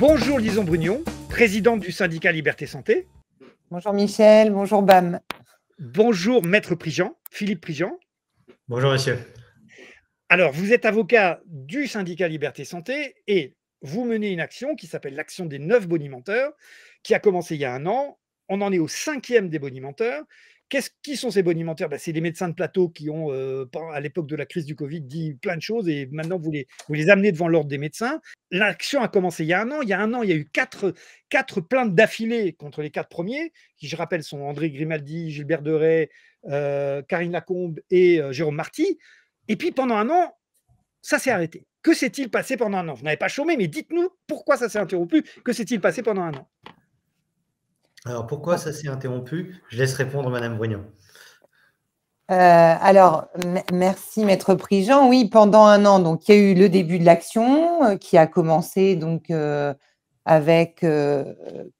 Bonjour Lison Brugnon, présidente du syndicat Liberté Santé. Bonjour Michel, bonjour Bam. Bonjour Maître Prigent, Philippe Prigent. Bonjour monsieur. Alors, vous êtes avocat du syndicat Liberté Santé et vous menez une action qui s'appelle l'action des 9 bonimenteurs, qui a commencé il y a 1 an. On en est au 5e des bonimenteurs. Qui sont ces bonimenteurs? C'est des médecins de plateau qui ont, à l'époque de la crise du Covid, dit plein de choses et maintenant vous les amenez devant l'ordre des médecins. L'action a commencé il y a 1 an. Il y a 1 an, il y a eu 4 plaintes d'affilée contre les 4 premiers, qui, je rappelle, sont André Grimaldi, Gilbert Deray, Karine Lacombe et Jérôme Marty. Et puis, pendant 1 an, ça s'est arrêté. Que s'est-il passé pendant 1 an? Vous n'avez pas chômé, mais dites-nous pourquoi ça s'est interrompu. Que s'est-il passé pendant 1 an? Alors, pourquoi ça s'est interrompu? Je laisse répondre Madame Brugnon. Merci Maître Prigent. Oui, pendant 1 an, donc, il y a eu le début de l'action qui a commencé donc, avec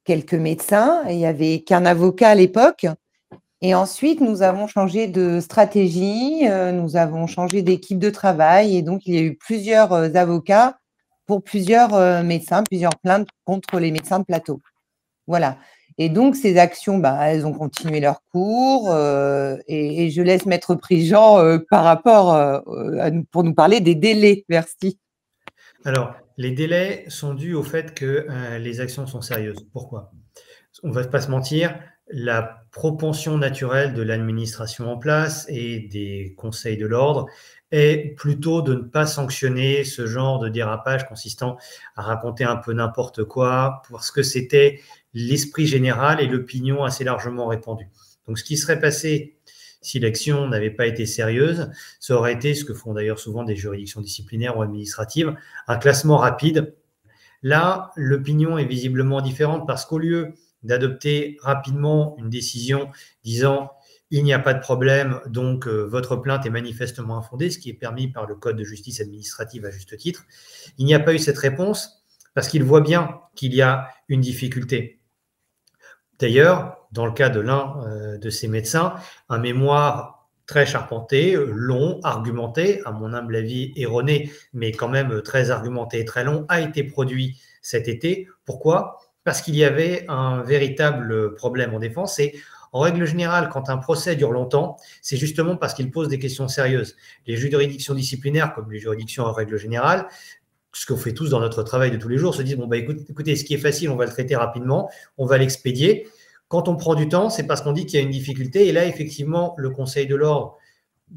quelques médecins. Il n'y avait qu'un avocat à l'époque. Et ensuite, nous avons changé de stratégie, nous avons changé d'équipe de travail. Et donc, il y a eu plusieurs avocats pour plusieurs médecins, plusieurs plaintes contre les médecins de plateau. Voilà. Et donc, ces actions, elles ont continué leur cours et je laisse Maître Prigent par rapport pour nous parler des délais. Merci. Alors, les délais sont dus au fait que les actions sont sérieuses. Pourquoi? On ne va pas se mentir, la propension naturelle de l'administration en place et des conseils de l'ordre est plutôt de ne pas sanctionner ce genre de dérapage consistant à raconter un peu n'importe quoi parce que c'était l'esprit général et l'opinion assez largement répandue. Donc, ce qui serait passé si l'action n'avait pas été sérieuse, ça aurait été, ce que font d'ailleurs souvent des juridictions disciplinaires ou administratives, un classement rapide. Là, l'opinion est visiblement différente parce qu'au lieu d'adopter rapidement une décision disant « il n'y a pas de problème, donc votre plainte est manifestement infondée », ce qui est permis par le Code de justice administrative à juste titre, il n'y a pas eu cette réponse parce qu'il voit bien qu'il y a une difficulté. D'ailleurs, dans le cas de l'un de ces médecins, un mémoire très charpenté, long, argumenté, à mon humble avis erroné, mais quand même très argumenté et très long, a été produit cet été. Pourquoi? Parce qu'il y avait un véritable problème en défense. Et en règle générale, quand un procès dure longtemps, c'est justement parce qu'il pose des questions sérieuses. Les juridictions disciplinaires, comme les juridictions en règle générale, ce qu'on fait tous dans notre travail de tous les jours, se disent, écoutez, ce qui est facile, on va le traiter rapidement, on va l'expédier. Quand on prend du temps, c'est parce qu'on dit qu'il y a une difficulté. Et là, effectivement, le Conseil de l'ordre,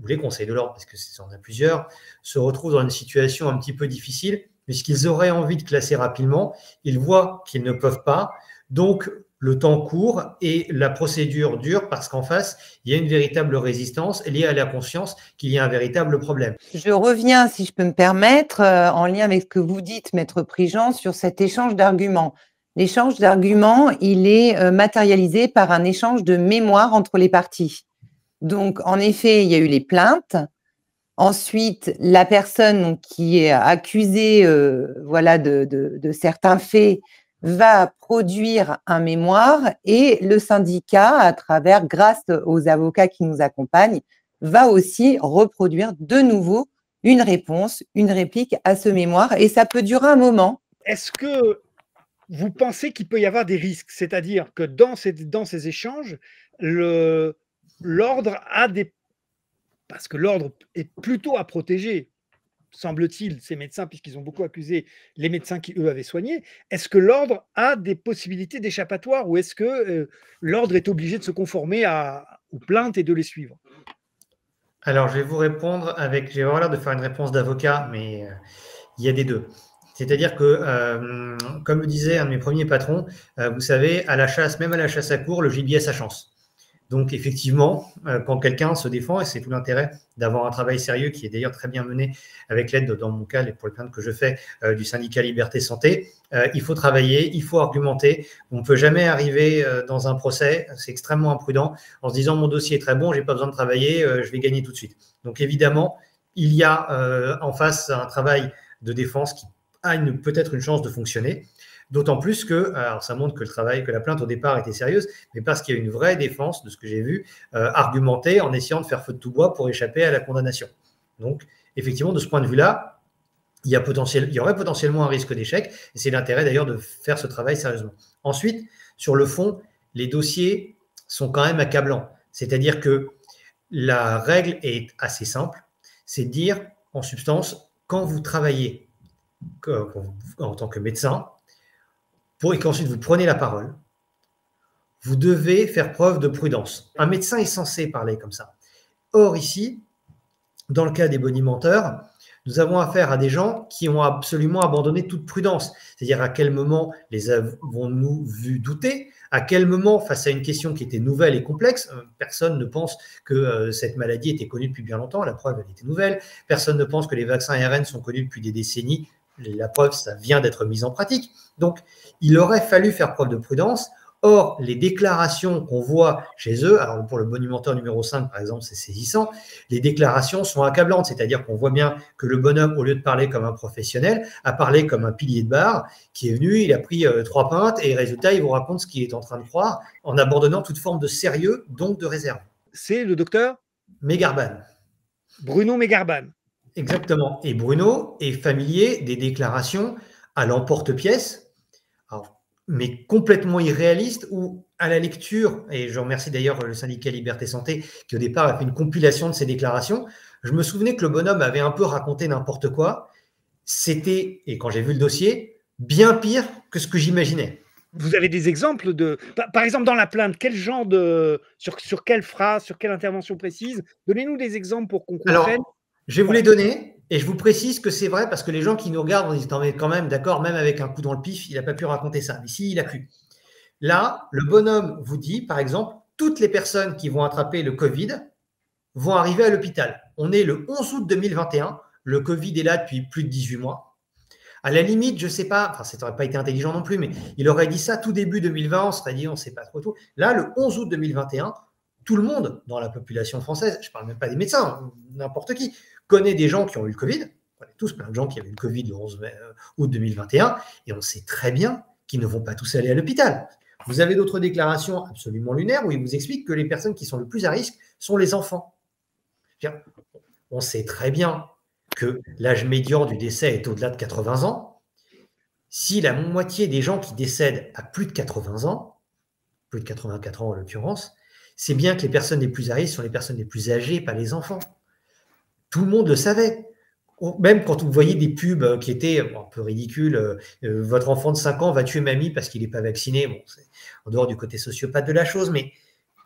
ou les conseils de l'ordre, parce que c'en a plusieurs, se retrouvent dans une situation un petit peu difficile, puisqu'ils auraient envie de classer rapidement. Ils voient qu'ils ne peuvent pas. Donc, le temps court et la procédure dure parce qu'en face, il y a une véritable résistance liée à la conscience qu'il y a un véritable problème. Je reviens, si je peux me permettre, en lien avec ce que vous dites, Maître Prigent, sur cet échange d'arguments. L'échange d'arguments, il est matérialisé par un échange de mémoire entre les parties. Donc, en effet, il y a eu les plaintes. Ensuite, la personne qui est accusée de certains faits va produire un mémoire et le syndicat, grâce aux avocats qui nous accompagnent, va aussi reproduire de nouveau une réponse, une réplique à ce mémoire et ça peut durer un moment. Est-ce que vous pensez qu'il peut y avoir des risques? C'est-à-dire que dans ces échanges, l'ordre a des... Parce que l'ordre est plutôt à protéger, semble-t-il, ces médecins, puisqu'ils ont beaucoup accusé les médecins qui, eux, avaient soigné. Est-ce que l'ordre a des possibilités d'échappatoire ou est-ce que l'ordre est obligé de se conformer aux plaintes et de les suivre? Alors, je vais vous répondre j'ai vraiment l'air de faire une réponse d'avocat, mais il y a des deux. C'est-à-dire que, comme le disait un de mes premiers patrons, vous savez, à la chasse, même à la chasse à courre, le gibier a sa chance. Donc, effectivement, quand quelqu'un se défend, et c'est tout l'intérêt d'avoir un travail sérieux qui est d'ailleurs très bien mené avec l'aide, dans mon cas, pour les plaintes que je fais, du syndicat Liberté Santé, il faut travailler, il faut argumenter. On ne peut jamais arriver dans un procès, c'est extrêmement imprudent, en se disant mon dossier est très bon, je n'ai pas besoin de travailler, je vais gagner tout de suite. Donc, évidemment, il y a en face un travail de défense qui a peut-être une chance de fonctionner. D'autant plus que, alors ça montre que la plainte au départ était sérieuse, mais parce qu'il y a une vraie défense, de ce que j'ai vu, argumentée en essayant de faire feu de tout bois pour échapper à la condamnation. Donc, effectivement, de ce point de vue-là, il y aurait potentiellement un risque d'échec. Et c'est l'intérêt d'ailleurs de faire ce travail sérieusement. Ensuite, sur le fond, les dossiers sont quand même accablants. C'est-à-dire que la règle est assez simple. C'est de dire, en substance, quand vous travaillez en tant que médecin, et qu'ensuite vous prenez la parole, vous devez faire preuve de prudence. Un médecin est censé parler comme ça. Or, ici, dans le cas des bonimenteurs, nous avons affaire à des gens qui ont absolument abandonné toute prudence. C'est-à-dire à quel moment les avons-nous vus douter? À quel moment, face à une question qui était nouvelle et complexe, personne ne pense que cette maladie était connue depuis bien longtemps, la preuve, elle était nouvelle. Personne ne pense que les vaccins ARN sont connus depuis des décennies, la preuve, ça vient d'être mis en pratique. Donc, il aurait fallu faire preuve de prudence. Or, les déclarations qu'on voit chez eux, alors pour le bonimenteur numéro 5, par exemple, c'est saisissant, les déclarations sont accablantes, c'est-à-dire qu'on voit bien que le bonhomme, au lieu de parler comme un professionnel, a parlé comme un pilier de bar qui est venu, il a pris 3 pintes et résultat, il vous raconte ce qu'il est en train de croire en abandonnant toute forme de sérieux, donc de réserve. C'est le docteur Megarban. Bruno Megarban. Exactement. Et Bruno est familier des déclarations à l'emporte-pièce, mais complètement irréaliste, ou à la lecture, et je remercie d'ailleurs le syndicat Liberté Santé qui au départ a fait une compilation de ces déclarations, je me souvenais que le bonhomme avait un peu raconté n'importe quoi, c'était, et quand j'ai vu le dossier, bien pire que ce que j'imaginais. Vous avez des exemples de… Par exemple, dans la plainte, quel genre de… Sur quelle phrase, sur quelle intervention précise? Donnez-nous des exemples pour qu'on comprenne. Alors, je vais vous les donner, et je vous précise que c'est vrai, parce que les gens qui nous regardent, ils disent quand même, d'accord, même avec un coup dans le pif, il n'a pas pu raconter ça. Mais si, il a pu. Là, le bonhomme vous dit, par exemple, toutes les personnes qui vont attraper le Covid vont arriver à l'hôpital. On est le 11 août 2021, le Covid est là depuis plus de 18 mois. À la limite, je ne sais pas, enfin, ça n'aurait pas été intelligent non plus, mais il aurait dit ça tout début 2020, on serait dit, on ne sait pas trop tout. Là, le 11 août 2021, tout le monde dans la population française, je ne parle même pas des médecins, n'importe qui, connaît des gens qui ont eu le Covid. On connaît tous plein de gens qui avaient eu le Covid le 11 août 2021, et on sait très bien qu'ils ne vont pas tous aller à l'hôpital. Vous avez d'autres déclarations absolument lunaires où il vous explique que les personnes qui sont le plus à risque sont les enfants. On sait très bien que l'âge médian du décès est au-delà de 80 ans. Si la moitié des gens qui décèdent à plus de 80 ans, plus de 84 ans en l'occurrence, c'est bien que les personnes les plus à risque sont les personnes les plus âgées, pas les enfants. Tout le monde le savait. Même quand vous voyez des pubs qui étaient un peu ridicules, votre enfant de 5 ans va tuer mamie parce qu'il n'est pas vacciné, bon, c'est en dehors du côté sociopathe de la chose, mais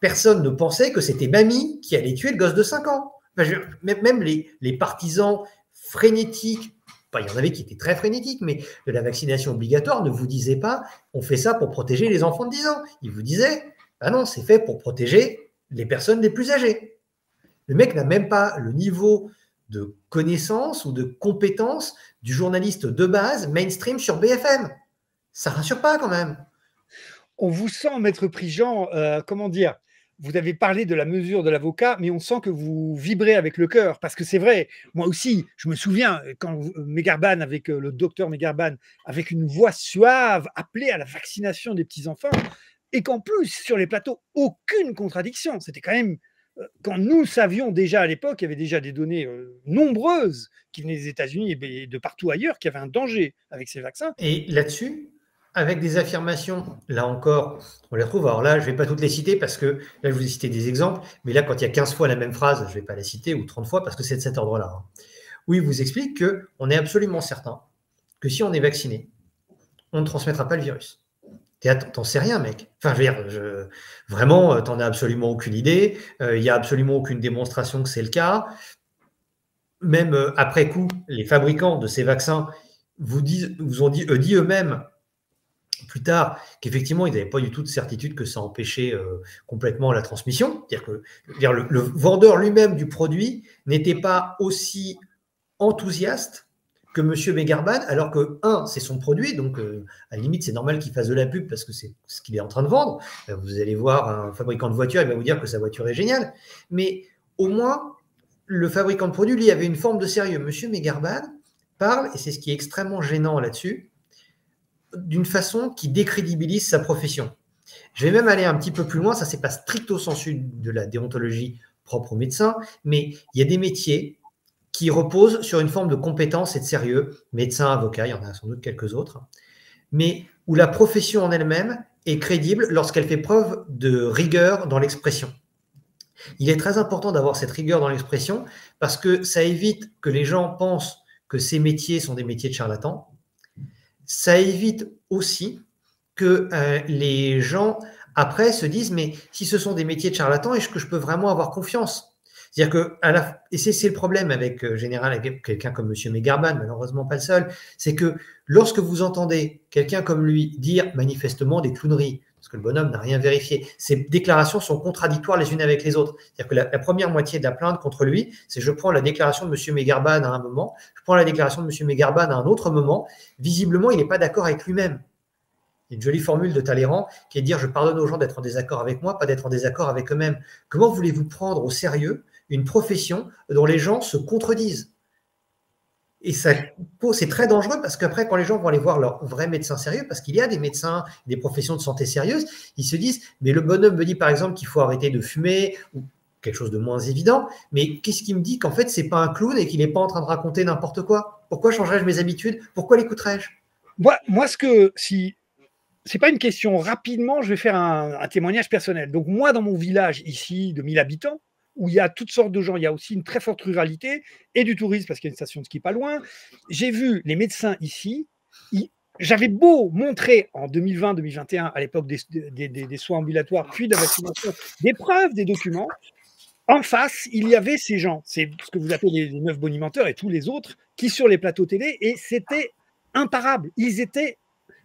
personne ne pensait que c'était mamie qui allait tuer le gosse de 5 ans. Enfin, même les partisans frénétiques, il y en avait qui étaient très frénétiques, mais de la vaccination obligatoire ne vous disaient pas on fait ça pour protéger les enfants de 10 ans. Ils vous disaient non, c'est fait pour protéger les personnes les plus âgées. Le mec n'a même pas le niveau de connaissance ou de compétence du journaliste de base mainstream sur BFM. Ça ne rassure pas quand même. On vous sent, Maître Prigent, comment dire, vous avez parlé de la mesure de l'avocat, mais on sent que vous vibrez avec le cœur, parce que c'est vrai, moi aussi, je me souviens, quand Megarban, avec le docteur Megarban, avec une voix suave, appelait à la vaccination des petits-enfants, et qu'en plus, sur les plateaux, aucune contradiction. C'était quand même… Quand nous savions déjà à l'époque, il y avait déjà des données nombreuses qui venaient des États-Unis et de partout ailleurs, qu'il y avait un danger avec ces vaccins. Et là-dessus, avec des affirmations, là encore, on les retrouve. Alors là, je ne vais pas toutes les citer parce que là, je vous ai cité des exemples, mais là, quand il y a 15 fois la même phrase, je ne vais pas la citer, ou 30 fois, parce que c'est de cet ordre-là. Où il vous explique qu'on est absolument certain que si on est vacciné, on ne transmettra pas le virus. T'en sais rien, mec. Enfin, je veux dire, vraiment, t'en as absolument aucune idée. Il n'y a absolument aucune démonstration que c'est le cas. Même après coup, les fabricants de ces vaccins vous ont dit eux-mêmes plus tard qu'effectivement, ils n'avaient pas du tout de certitude que ça empêchait complètement la transmission. C'est-à-dire que le vendeur lui-même du produit n'était pas aussi enthousiaste que M. Megarban, alors que, c'est son produit, donc à la limite, c'est normal qu'il fasse de la pub parce que c'est ce qu'il est en train de vendre. Vous allez voir un fabricant de voiture, il va vous dire que sa voiture est géniale. Mais au moins, le fabricant de produit, lui, avait une forme de sérieux. M. Megarban parle, et c'est ce qui est extrêmement gênant là-dessus, d'une façon qui décrédibilise sa profession. Je vais même aller un petit peu plus loin, ça c'est pas stricto sensu de la déontologie propre aux médecins, mais il y a des métiers qui repose sur une forme de compétence et de sérieux, médecin, avocat, il y en a sans doute quelques autres, mais où la profession en elle-même est crédible lorsqu'elle fait preuve de rigueur dans l'expression. Il est très important d'avoir cette rigueur dans l'expression parce que ça évite que les gens pensent que ces métiers sont des métiers de charlatans. Ça évite aussi que les gens, après, se disent « mais si ce sont des métiers de charlatans, est-ce que je peux vraiment avoir confiance ?» C'est-à-dire que, et c'est le problème avec général, avec quelqu'un comme M. Megarban, malheureusement pas le seul, c'est que lorsque vous entendez quelqu'un comme lui dire manifestement des clowneries, parce que le bonhomme n'a rien vérifié, ces déclarations sont contradictoires les unes avec les autres. C'est-à-dire que la première moitié de la plainte contre lui, c'est je prends la déclaration de M. Megarban à un moment, je prends la déclaration de M. Megarban à un autre moment, visiblement il n'est pas d'accord avec lui-même. Il y a une jolie formule de Talleyrand qui est de dire « je pardonne aux gens d'être en désaccord avec moi, pas d'être en désaccord avec eux-mêmes ». Comment voulez-vous prendre au sérieux une profession dont les gens se contredisent? Et c'est très dangereux parce qu'après, quand les gens vont aller voir leur vrai médecin sérieux, parce qu'il y a des médecins, des professions de santé sérieuses, ils se disent « mais le bonhomme me dit par exemple qu'il faut arrêter de fumer » ou quelque chose de moins évident, mais qu'est-ce qui me dit qu'en fait, ce n'est pas un clown et qu'il n'est pas en train de raconter n'importe quoi? Pourquoi changerais-je mes habitudes? Pourquoi l'écouterais-je? Moi, si c'est pas une question, rapidement, je vais faire un témoignage personnel. Donc moi, dans mon village ici de 1000 habitants, où il y a toutes sortes de gens, il y a aussi une très forte ruralité et du tourisme parce qu'il y a une station de ski pas loin. J'ai vu les médecins ici. J'avais beau montrer en 2020-2021, à l'époque des soins ambulatoires, puis de la vaccination, des preuves, des documents. En face, il y avait ces gens, c'est ce que vous appelez les 9 bonimenteurs et tous les autres, qui sur les plateaux télé, et c'était imparable.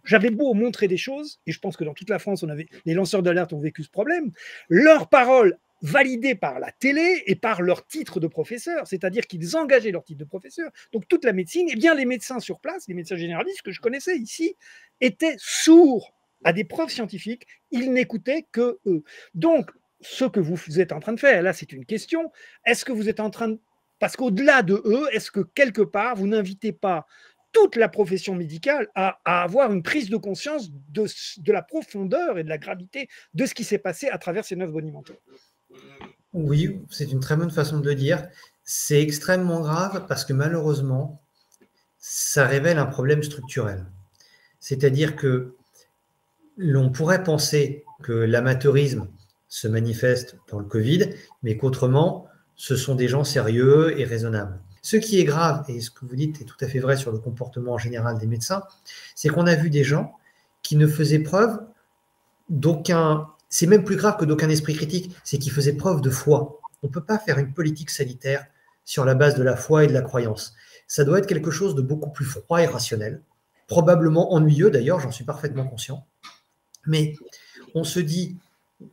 J'avais beau montrer des choses, et je pense que dans toute la France, les lanceurs d'alerte ont vécu ce problème, leurs paroles validées par la télé et par leur titre de professeur, c'est-à-dire qu'ils engageaient leur titre de professeur. Donc toute la médecine, eh bien les médecins sur place, les médecins généralistes que je connaissais ici, étaient sourds à des preuves scientifiques, ils n'écoutaient que eux. Donc, ce que vous êtes en train de faire, là c'est une question, est-ce que vous êtes en train de... Parce qu'au-delà de eux, est-ce que quelque part, vous n'invitez pas toute la profession médicale à avoir une prise de conscience de la profondeur et de la gravité de ce qui s'est passé à travers ces 9 bonimenteurs? Oui, c'est une très bonne façon de le dire. C'est extrêmement grave parce que malheureusement, ça révèle un problème structurel. C'est-à-dire que l'on pourrait penser que l'amateurisme se manifeste dans le Covid, mais qu'autrement, ce sont des gens sérieux et raisonnables. Ce qui est grave, et ce que vous dites est tout à fait vrai sur le comportement en général des médecins, c'est qu'on a vu des gens qui ne faisaient preuve d'aucun... C'est même plus grave que d'aucun esprit critique, c'est qu'ils faisaient preuve de foi. On ne peut pas faire une politique sanitaire sur la base de la foi et de la croyance. Ça doit être quelque chose de beaucoup plus froid et rationnel, probablement ennuyeux d'ailleurs, j'en suis parfaitement conscient. Mais on se dit,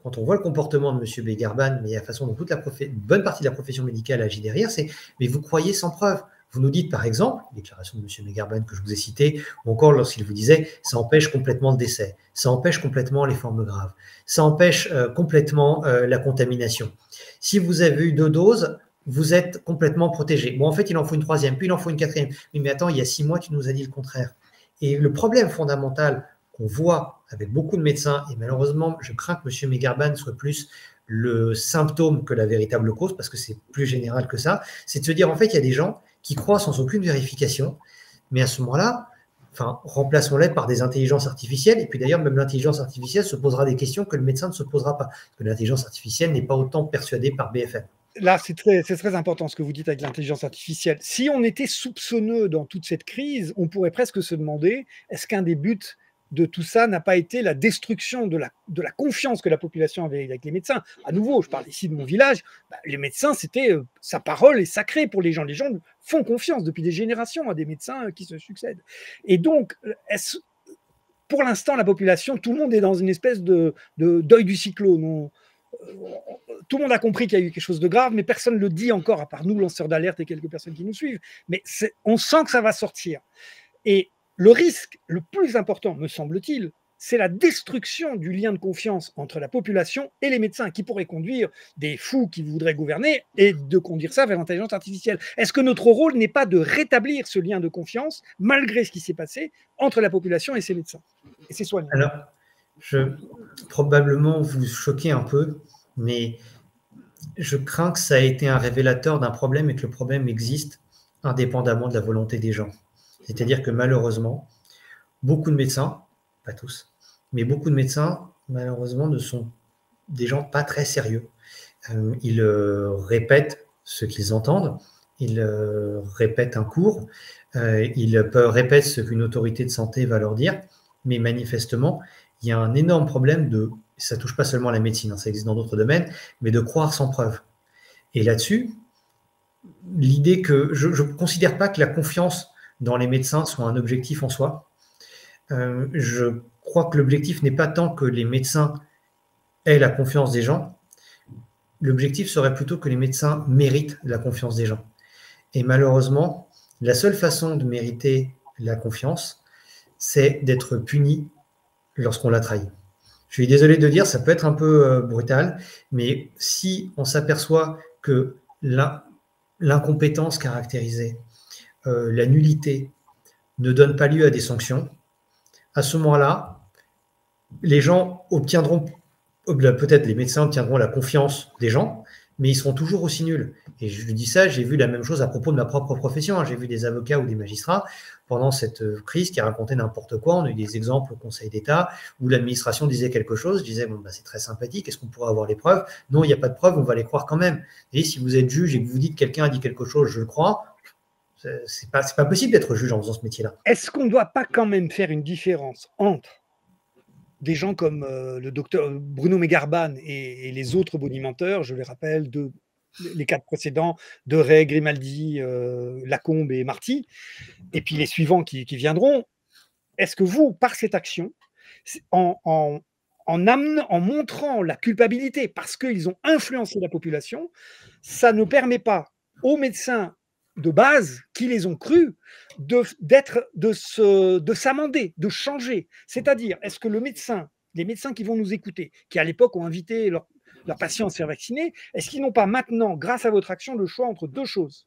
quand on voit le comportement de M. Megarban, mais la façon dont une bonne partie de la profession médicale agit derrière, c'est « mais vous croyez sans preuve ». Vous nous dites par exemple, déclaration de M. Megarban que je vous ai citée, ou encore lorsqu'il vous disait « ça empêche complètement le décès, ça empêche complètement les formes graves, ça empêche complètement la contamination. Si vous avez eu 2 doses, vous êtes complètement protégé. Bon, en fait, il en faut une 3e, puis il en faut une 4e. Mais attends, il y a 6 mois, tu nous as dit le contraire. » Et le problème fondamental qu'on voit avec beaucoup de médecins, et malheureusement, je crains que M. Megarban soit plus le symptôme que la véritable cause, parce que c'est plus général que ça, c'est de se dire, en fait, il y a des gens qui croient sans aucune vérification, mais à ce moment-là, remplaçons-les par des intelligences artificielles, et puis d'ailleurs, même l'intelligence artificielle se posera des questions que le médecin ne se posera pas, parce que l'intelligence artificielle n'est pas autant persuadée par BFM. Là, c'est très important ce que vous dites avec l'intelligence artificielle. Si on était soupçonneux dans toute cette crise, on pourrait presque se demander, est-ce qu'un des buts de tout ça n'a pas été la destruction de la confiance que la population avait avec les médecins? À nouveau, je parle ici de mon village, les médecins, sa parole est sacrée pour les gens. Les gens font confiance depuis des générations à des médecins qui se succèdent. Et donc, pour l'instant, la population, tout le monde est dans une espèce de deuil du cyclone. Tout le monde a compris qu'il y a eu quelque chose de grave, mais personne ne le dit encore, à part nous, lanceurs d'alerte et quelques personnes qui nous suivent. Mais on sent que ça va sortir. Et le risque le plus important, me semble-t-il, c'est la destruction du lien de confiance entre la population et les médecins, qui pourrait conduire des fous qui voudraient gouverner et de conduire ça vers l'intelligence artificielle. Est-ce que notre rôle n'est pas de rétablir ce lien de confiance, malgré ce qui s'est passé, entre la population et ses médecins et ses soignants? Alors, probablement vous choquer un peu, mais je crains que ça ait été un révélateur d'un problème et que le problème existe indépendamment de la volonté des gens. C'est-à-dire que malheureusement, beaucoup de médecins, pas tous, mais beaucoup de médecins, malheureusement, ne sont des gens pas très sérieux. Ils répètent ce qu'ils entendent, ils répètent un cours, ils répètent ce qu'une autorité de santé va leur dire, mais manifestement, il y a un énorme problème ça touche pas seulement à la médecine, ça existe dans d'autres domaines, mais de croire sans preuve. Et là-dessus, l'idée que je ne considère pas que la confiance dans les médecins soit un objectif en soi. Je crois que l'objectif n'est pas tant que les médecins aient la confiance des gens, l'objectif serait plutôt que les médecins méritent la confiance des gens. Et malheureusement, la seule façon de mériter la confiance, c'est d'être puni lorsqu'on l'a trahi. Je suis désolé de dire, ça peut être un peu brutal, mais si on s'aperçoit que l'incompétence caractérisée, la nullité ne donne pas lieu à des sanctions, à ce moment-là, les gens obtiendront, peut-être les médecins obtiendront la confiance des gens, mais ils seront toujours aussi nuls. Et je dis ça, j'ai vu la même chose à propos de ma propre profession. J'ai vu des avocats ou des magistrats pendant cette crise qui racontaient n'importe quoi. On a eu des exemples au Conseil d'État où l'administration disait quelque chose. Je disais, bon, bah, c'est très sympathique, est-ce qu'on pourrait avoir les preuves? Non, il n'y a pas de preuves, on va les croire quand même. Et si vous êtes juge et que vous dites que quelqu'un a dit quelque chose, je le crois, c'est pas possible d'être juge en faisant ce métier-là. Est-ce qu'on ne doit pas quand même faire une différence entre des gens comme le docteur Bruno Megarban et les autres bonimenteurs, je les rappelle, les 4 précédents, De Ray, Grimaldi, Lacombe et Marty, et puis les suivants qui viendront, est-ce que vous, par cette action, en montrant la culpabilité parce qu'ils ont influencé la population, ça ne permet pas aux médecins de base qui les ont crus de s'amender, de changer? C'est-à-dire, est-ce que les médecins qui vont nous écouter, qui à l'époque ont invité leurs patients à se faire vacciner, est-ce qu'ils n'ont pas maintenant, grâce à votre action, le choix entre 2 choses?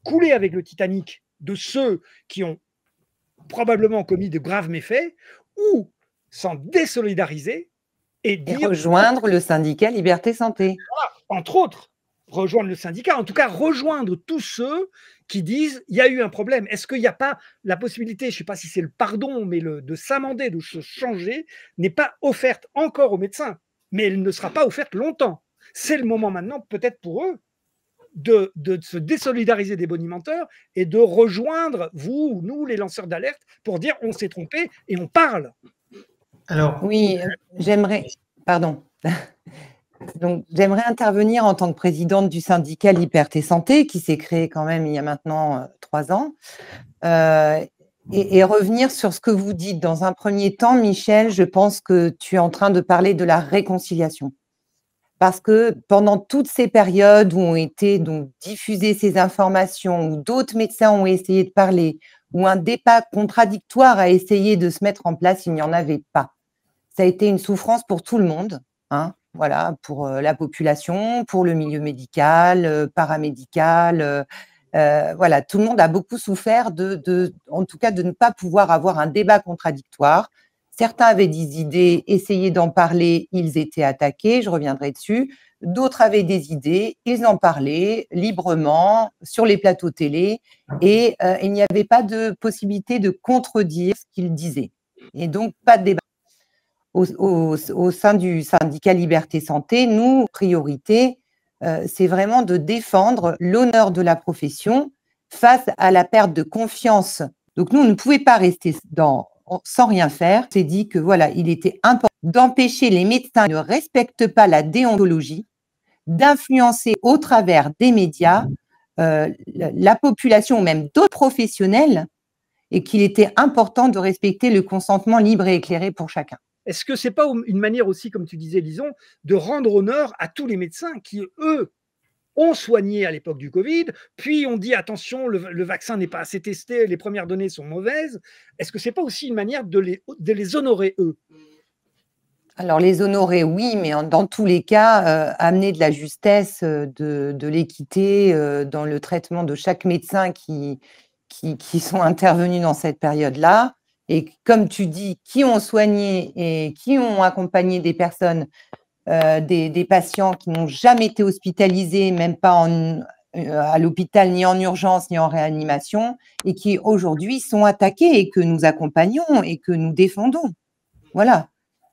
Couler avec le Titanic de ceux qui ont probablement commis de graves méfaits, ou s'en désolidariser et dire, rejoindre le syndicat Liberté Santé. entre autres, rejoindre le syndicat, en tout cas rejoindre tous ceux qui disent il y a eu un problème. Est-ce qu'il n'y a pas la possibilité, je ne sais pas si c'est le pardon, mais de s'amender, de se changer, n'est pas offerte encore aux médecins, mais elle ne sera pas offerte longtemps. C'est le moment maintenant, peut-être pour eux, de se désolidariser des bonimenteurs et de rejoindre, vous ou nous, les lanceurs d'alerte, pour dire on s'est trompé et on parle. Alors, oui, j'aimerais, pardon. Donc, j'aimerais intervenir en tant que présidente du syndicat Liberté Santé, qui s'est créé quand même il y a maintenant 3 ans, et revenir sur ce que vous dites. Dans un premier temps, Michel, je pense que tu es en train de parler de la réconciliation. Parce que pendant toutes ces périodes où ont été donc diffusées ces informations, où d'autres médecins ont essayé de parler, où un débat contradictoire a essayé de se mettre en place, il n'y en avait pas. Ça a été une souffrance pour tout le monde, hein, voilà, pour la population, pour le milieu médical, paramédical. Voilà, tout le monde a beaucoup souffert en tout cas, de ne pas pouvoir avoir un débat contradictoire. Certains avaient des idées, essayaient d'en parler, ils étaient attaqués, je reviendrai dessus. D'autres avaient des idées, ils en parlaient librement sur les plateaux télé et il n'y avait pas de possibilité de contredire ce qu'ils disaient. Et donc, pas de débat. Au sein du syndicat Liberté Santé, nous, priorité, c'est vraiment de défendre l'honneur de la profession face à la perte de confiance. Donc, nous, on ne pouvait pas rester sans rien faire. C'est dit que voilà, il était important d'empêcher les médecins qui ne respectent pas la déontologie d'influencer au travers des médias la population ou même d'autres professionnels, et qu'il était important de respecter le consentement libre et éclairé pour chacun. Est-ce que ce n'est pas une manière aussi, comme tu disais, Lison, de rendre honneur à tous les médecins qui, eux, ont soigné à l'époque du Covid, puis on dit attention, le vaccin n'est pas assez testé, les premières données sont mauvaises. Est-ce que ce n'est pas aussi une manière de les honorer, eux? Alors, les honorer, oui, mais dans tous les cas, amener de la justesse, de l'équité dans le traitement de chaque médecin qui sont intervenus dans cette période-là. Et comme tu dis, qui ont soigné et qui ont accompagné des personnes, des patients qui n'ont jamais été hospitalisés, même pas à l'hôpital, ni en urgence, ni en réanimation, et qui aujourd'hui sont attaqués et que nous accompagnons et que nous défendons. Voilà.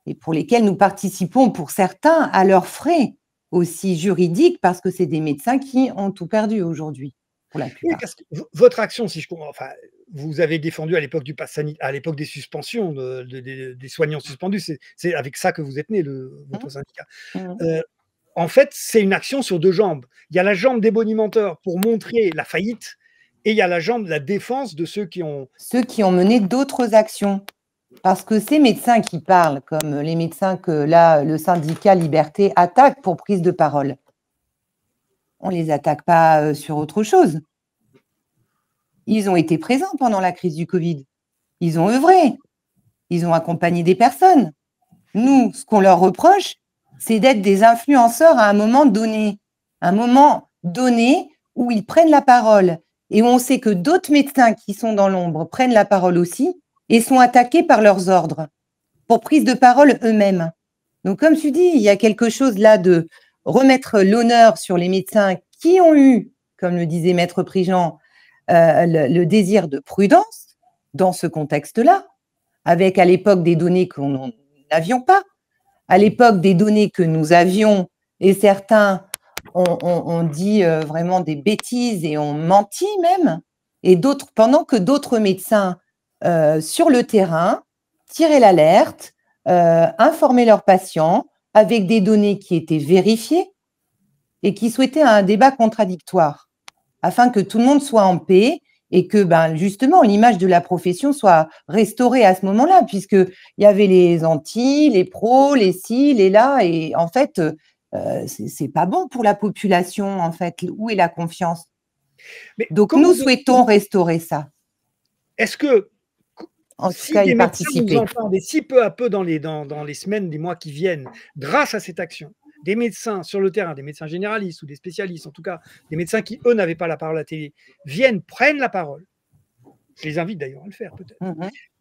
Et pour lesquels nous participons, pour certains, à leurs frais aussi juridiques, parce que c'est des médecins qui ont tout perdu aujourd'hui, pour la Oui, plupart. parce que votre action, si je comprends, enfin, vous avez défendu à l'époque du pass sanitaire, à l'époque des suspensions, des soignants suspendus, c'est avec ça que vous êtes né, votre syndicat. Mmh. En fait, c'est une action sur deux jambes. Il y a la jambe des bonimenteurs pour montrer la faillite, et il y a la jambe de la défense de ceux qui ont… Ceux qui ont mené d'autres actions. Parce que ces médecins qui parlent, comme les médecins que là, le syndicat Liberté attaque pour prise de parole, on ne les attaque pas sur autre chose. Ils ont été présents pendant la crise du Covid. Ils ont œuvré. Ils ont accompagné des personnes. Nous, ce qu'on leur reproche, c'est d'être des influenceurs à un moment donné. Un moment donné où ils prennent la parole et où on sait que d'autres médecins qui sont dans l'ombre prennent la parole aussi et sont attaqués par leurs ordres pour prise de parole eux-mêmes. Donc, comme tu dis, il y a quelque chose là de remettre l'honneur sur les médecins qui ont eu, comme le disait Maître Prigent, le désir de prudence dans ce contexte-là, avec à l'époque des données qu'on n'avions pas, à l'époque des données que nous avions, et certains ont dit vraiment des bêtises et ont menti même, et d'autres, pendant que d'autres médecins sur le terrain tiraient l'alerte, informaient leurs patients avec des données qui étaient vérifiées et qui souhaitaient un débat contradictoire, afin que tout le monde soit en paix et que justement l'image de la profession soit restaurée à ce moment-là, puisqu'il y avait les anti, les pros, les ci, les là, et en fait, c'est pas bon pour la population, en fait. Où est la confiance? Mais Donc, nous souhaitons restaurer ça. Est-ce que En tout si cas, des y médecins nous participer. entendent, et si peu à peu dans les semaines, des mois qui viennent, grâce à cette action, des médecins sur le terrain, des médecins généralistes ou des spécialistes, en tout cas des médecins qui, eux, n'avaient pas la parole à la télé, viennent, prennent la parole, je les invite d'ailleurs à le faire peut-être,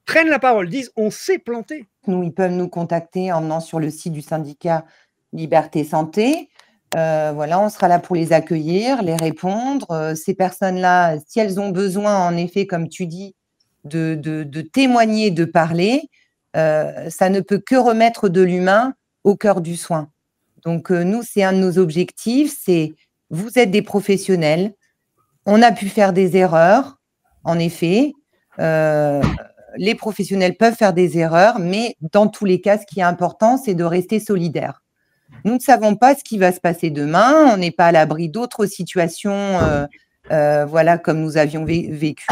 prennent la parole, disent on s'est planté. Nous, ils peuvent nous contacter en venant sur le site du syndicat Liberté Santé. Voilà, on sera là pour les accueillir, les répondre. Ces personnes-là, si elles ont besoin, en effet, comme tu dis, de témoigner, de parler, ça ne peut que remettre de l'humain au cœur du soin. Donc, nous, c'est un de nos objectifs, c'est vous êtes des professionnels, on a pu faire des erreurs, en effet, les professionnels peuvent faire des erreurs, mais dans tous les cas, ce qui est important, c'est de rester solidaire. Nous ne savons pas ce qui va se passer demain, on n'est pas à l'abri d'autres situations, voilà, comme nous avions vécu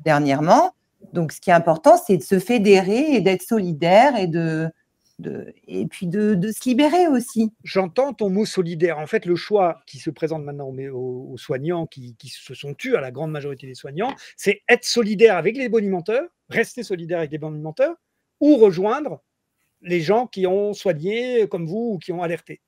dernièrement. Donc, ce qui est important, c'est de se fédérer et d'être solidaire et puis de se libérer aussi. J'entends ton mot solidaire. En fait, le choix qui se présente maintenant aux soignants qui se sont tus, à la grande majorité des soignants, c'est être solidaire avec les bonimenteurs, rester solidaire avec les bonimenteurs, ou rejoindre les gens qui ont soigné comme vous ou qui ont alerté.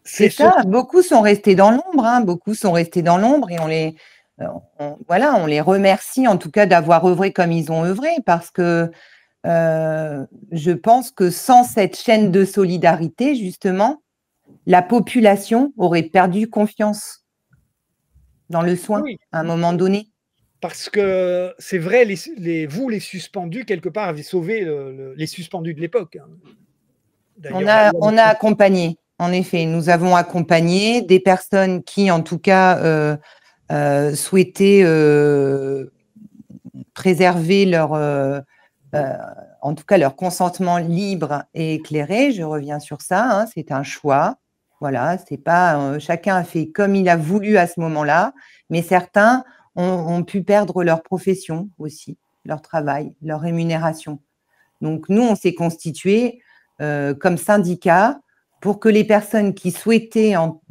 C'est ça, beaucoup sont restés dans l'ombre, hein, beaucoup sont restés dans l'ombre et on les remercie en tout cas d'avoir œuvré comme ils ont œuvré, parce que je pense que sans cette chaîne de solidarité, justement, la population aurait perdu confiance dans le soin à un moment donné. Parce que c'est vrai, vous, les suspendus, quelque part, avez sauvé les suspendus de l'époque. On a accompagné, en effet, nous avons accompagné des personnes qui, en tout cas, souhaitaient préserver en tout cas leur consentement libre et éclairé. Je reviens sur ça, hein, c'est un choix. Voilà, c'est pas chacun a fait comme il a voulu à ce moment-là, mais certains ont pu perdre leur profession aussi, leur travail, leur rémunération. Donc nous, on s'est constitué comme syndicat pour que les personnes qui souhaitaient en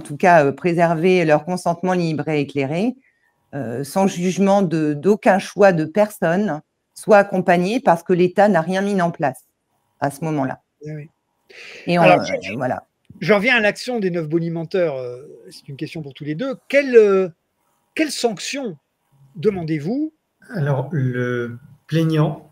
tout cas préserver leur consentement libre et éclairé, sans jugement d'aucun choix de personne, soient accompagnées, parce que l'État n'a rien mis en place à ce moment-là. Oui. Et alors, voilà. J'en reviens à l'action des 9 bonimenteurs. C'est une question pour tous les deux. Quelles sanctions demandez-vous? Alors, le plaignant,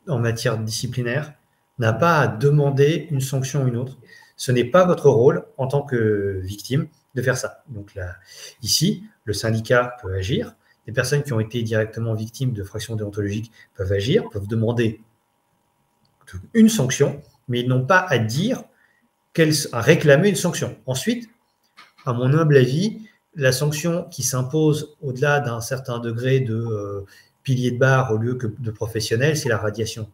en matière disciplinaire, n'a pas à demander une sanction ou une autre. Ce n'est pas votre rôle en tant que victime de faire ça. Donc là, ici, le syndicat peut agir. Les personnes qui ont été directement victimes de fractions déontologiques peuvent agir, peuvent demander une sanction, mais ils n'ont pas à dire, à réclamer une sanction. Ensuite, à mon humble avis, la sanction qui s'impose au-delà d'un certain degré de pilier de barre au lieu que de professionnel, c'est la radiation.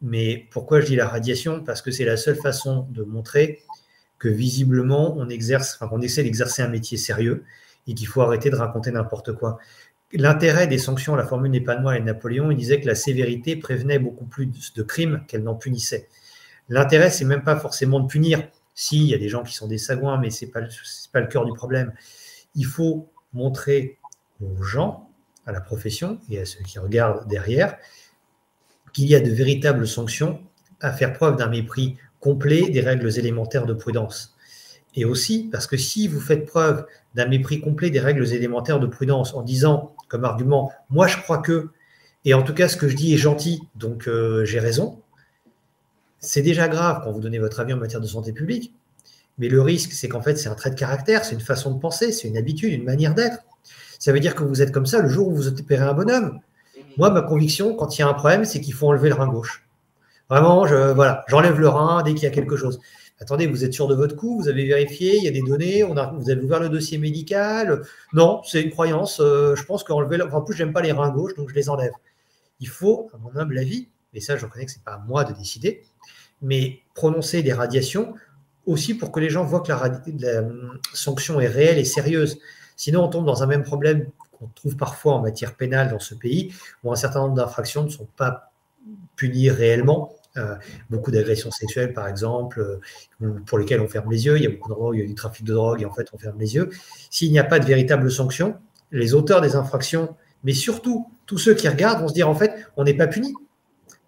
Mais pourquoi je dis la radiation? Parce que c'est la seule façon de montrer que visiblement on essaie d'exercer un métier sérieux et qu'il faut arrêter de raconter n'importe quoi. L'intérêt des sanctions, la formule n'est pas de moi et de Napoléon, il disait que la sévérité prévenait beaucoup plus de crimes qu'elle n'en punissait. L'intérêt, c'est même pas forcément de punir. Si, il y a des gens qui sont des sagouins, mais c'est pas le cœur du problème. Il faut montrer aux gens, à la profession et à ceux qui regardent derrière, qu'il y a de véritables sanctions à faire preuve d'un mépris complet des règles élémentaires de prudence. Et aussi parce que si vous faites preuve d'un mépris complet des règles élémentaires de prudence en disant comme argument « moi je crois que », et en tout cas ce que je dis est gentil, donc j'ai raison, c'est déjà grave quand vous donnez votre avis en matière de santé publique, mais le risque c'est qu'en fait c'est un trait de caractère, c'est une façon de penser, c'est une habitude, une manière d'être. Ça veut dire que vous êtes comme ça le jour où vous opérez un bonhomme. Moi, ma conviction, quand il y a un problème, c'est qu'il faut enlever le rein gauche. Vraiment, voilà, j'enlève le rein dès qu'il y a quelque chose. Attendez, vous êtes sûr de votre coup, vous avez vérifié, il y a des données, vous avez ouvert le dossier médical. Non, c'est une croyance. Je pense qu'enlever, en plus, j'aime pas les reins gauches, donc je les enlève. Il faut, à mon humble avis, et ça, je reconnais que c'est pas à moi de décider, mais prononcer des radiations aussi pour que les gens voient que la sanction est réelle et sérieuse. Sinon, on tombe dans un même problème qu'on trouve parfois en matière pénale dans ce pays, où un certain nombre d'infractions ne sont pas punies réellement. Beaucoup d'agressions sexuelles, par exemple, pour lesquelles on ferme les yeux. Il y a beaucoup d'endroits où il y a du trafic de drogue et en fait, on ferme les yeux. S'il n'y a pas de véritable sanction, les auteurs des infractions, mais surtout tous ceux qui regardent, vont se dire en fait, on n'est pas puni.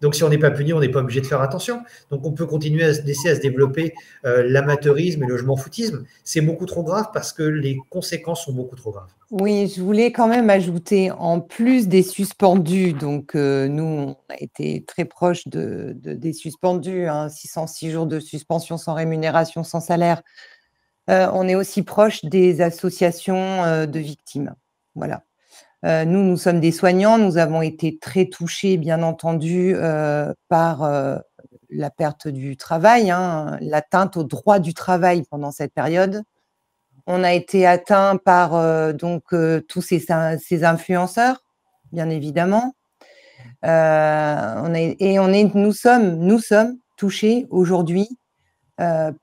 Donc, si on n'est pas puni, on n'est pas obligé de faire attention. Donc, on peut continuer à laisser à se développer l'amateurisme et le je m'en foutisme. C'est beaucoup trop grave parce que les conséquences sont beaucoup trop graves. Oui, je voulais quand même ajouter, en plus des suspendus, donc nous, on a été très proche des suspendus, 606 jours de suspension sans rémunération, sans salaire. On est aussi proche des associations de victimes. Voilà. Nous sommes des soignants, nous avons été très touchés, bien entendu, par la perte du travail, l'atteinte au droit du travail pendant cette période. On a été atteint par tous ces influenceurs, bien évidemment. Nous sommes touchés aujourd'hui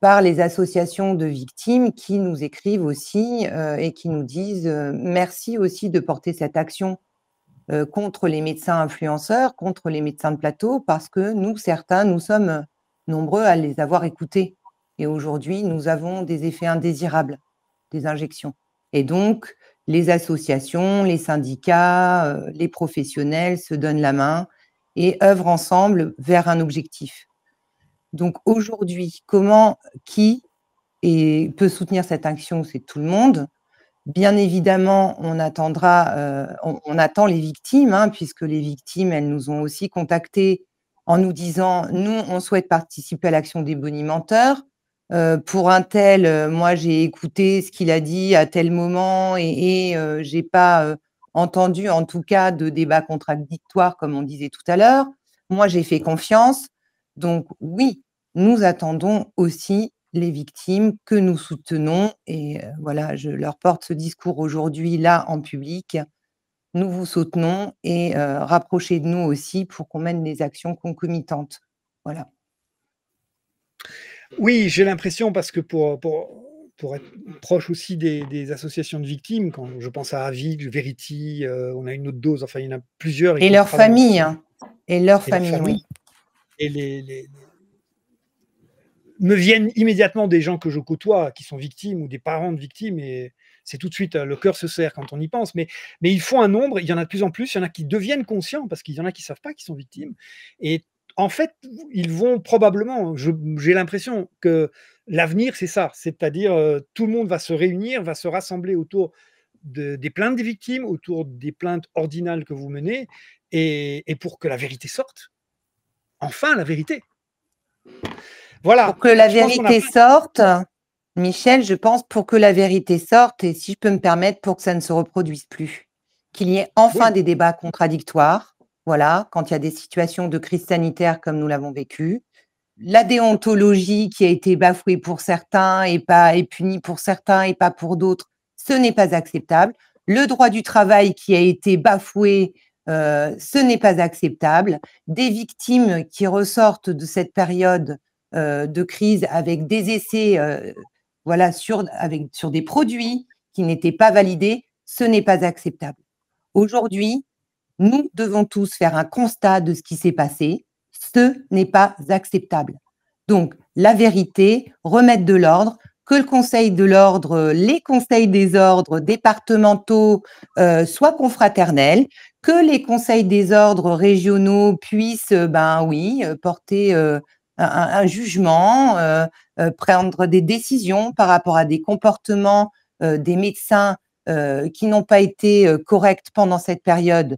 par les associations de victimes qui nous écrivent aussi et qui nous disent merci aussi de porter cette action contre les médecins influenceurs, contre les médecins de plateau, parce que nous sommes nombreux à les avoir écoutés. Et aujourd'hui, nous avons des effets indésirables des injections. Et donc, les associations, les syndicats, les professionnels se donnent la main et œuvrent ensemble vers un objectif. Donc aujourd'hui, qui peut soutenir cette action? C'est tout le monde. Bien évidemment, on attend les victimes, puisque les victimes, elles nous ont aussi contactés en nous disant « Nous, on souhaite participer à l'action des bonimenteurs. Pour un tel, moi, j'ai écouté ce qu'il a dit à tel moment et je n'ai pas entendu, en tout cas, de débat contradictoire, comme on disait tout à l'heure. Moi, j'ai fait confiance. » Donc oui, nous attendons aussi les victimes que nous soutenons. Et voilà, je leur porte ce discours aujourd'hui, là, en public. Nous vous soutenons et rapprochez de nous aussi pour qu'on mène des actions concomitantes. Voilà. Oui, j'ai l'impression, parce que pour être proche aussi des associations de victimes, quand je pense à Aviv, Verity, on a une autre dose, enfin, il y en a plusieurs. Et leurs familles. Et leurs familles, oui. Et me viennent immédiatement des gens que je côtoie, qui sont victimes, ou des parents de victimes, et c'est tout de suite, le cœur se serre quand on y pense. Mais ils font un nombre, il y en a de plus en plus, il y en a qui deviennent conscients, parce qu'il y en a qui ne savent pas qu'ils sont victimes. Et en fait, ils vont probablement, j'ai l'impression que l'avenir, c'est ça, c'est-à-dire tout le monde va se réunir, va se rassembler autour des plaintes des victimes, autour des plaintes ordinales que vous menez, et pour que la vérité sorte. Enfin, la vérité. Voilà. Pour que la vérité sorte, Michel, je pense pour que la vérité sorte, et si je peux me permettre, pour que ça ne se reproduise plus, qu'il y ait enfin Oui, des débats contradictoires, voilà, quand il y a des situations de crise sanitaire comme nous l'avons vécu, la déontologie qui a été bafouée pour certains et punie pour certains et pas pour d'autres, ce n'est pas acceptable. Le droit du travail qui a été bafoué, ce n'est pas acceptable. Des victimes qui ressortent de cette période de crise avec des essais voilà, sur des produits qui n'étaient pas validés, ce n'est pas acceptable. Aujourd'hui, nous devons tous faire un constat de ce qui s'est passé. Ce n'est pas acceptable. Donc, la vérité, remettre de l'ordre, que le Conseil de l'ordre, les conseils des ordres départementaux soient confraternels, que les conseils des ordres régionaux puissent, porter un jugement, prendre des décisions par rapport à des comportements des médecins qui n'ont pas été corrects pendant cette période,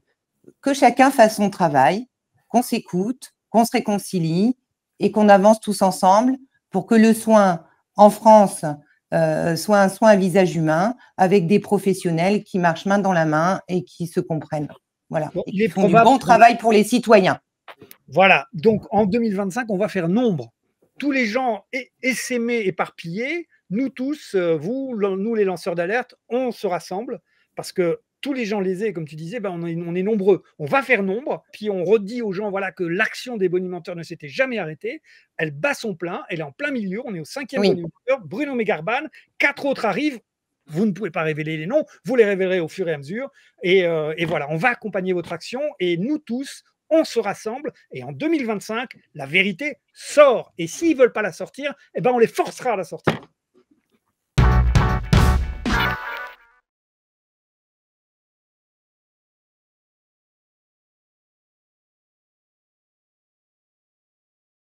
que chacun fasse son travail, qu'on s'écoute, qu'on se réconcilie et qu'on avance tous ensemble pour que le soin en France soit un soin à visage humain avec des professionnels qui marchent main dans la main et qui se comprennent. Voilà. bon, Et il qui est font du probable. bon travail pour les citoyens. Voilà, donc en 2025, on va faire nombre. Tous les gens essaimés, éparpillés, nous tous, vous, nous les lanceurs d'alerte, on se rassemble parce que tous les gens lésés, comme tu disais, ben on est nombreux. On va faire nombre, puis on redit aux gens voilà, que l'action des bonimenteurs ne s'était jamais arrêtée. Elle bat son plein, elle est en plein milieu, on est au 5e Oui. bonimenteur, Bruno Mégarban, 4 autres arrivent. Vous ne pouvez pas révéler les noms, vous les révélerez au fur et à mesure. Et voilà, on va accompagner votre action et nous tous, on se rassemble et en 2025, la vérité sort. Et s'ils ne veulent pas la sortir, eh ben on les forcera à la sortir.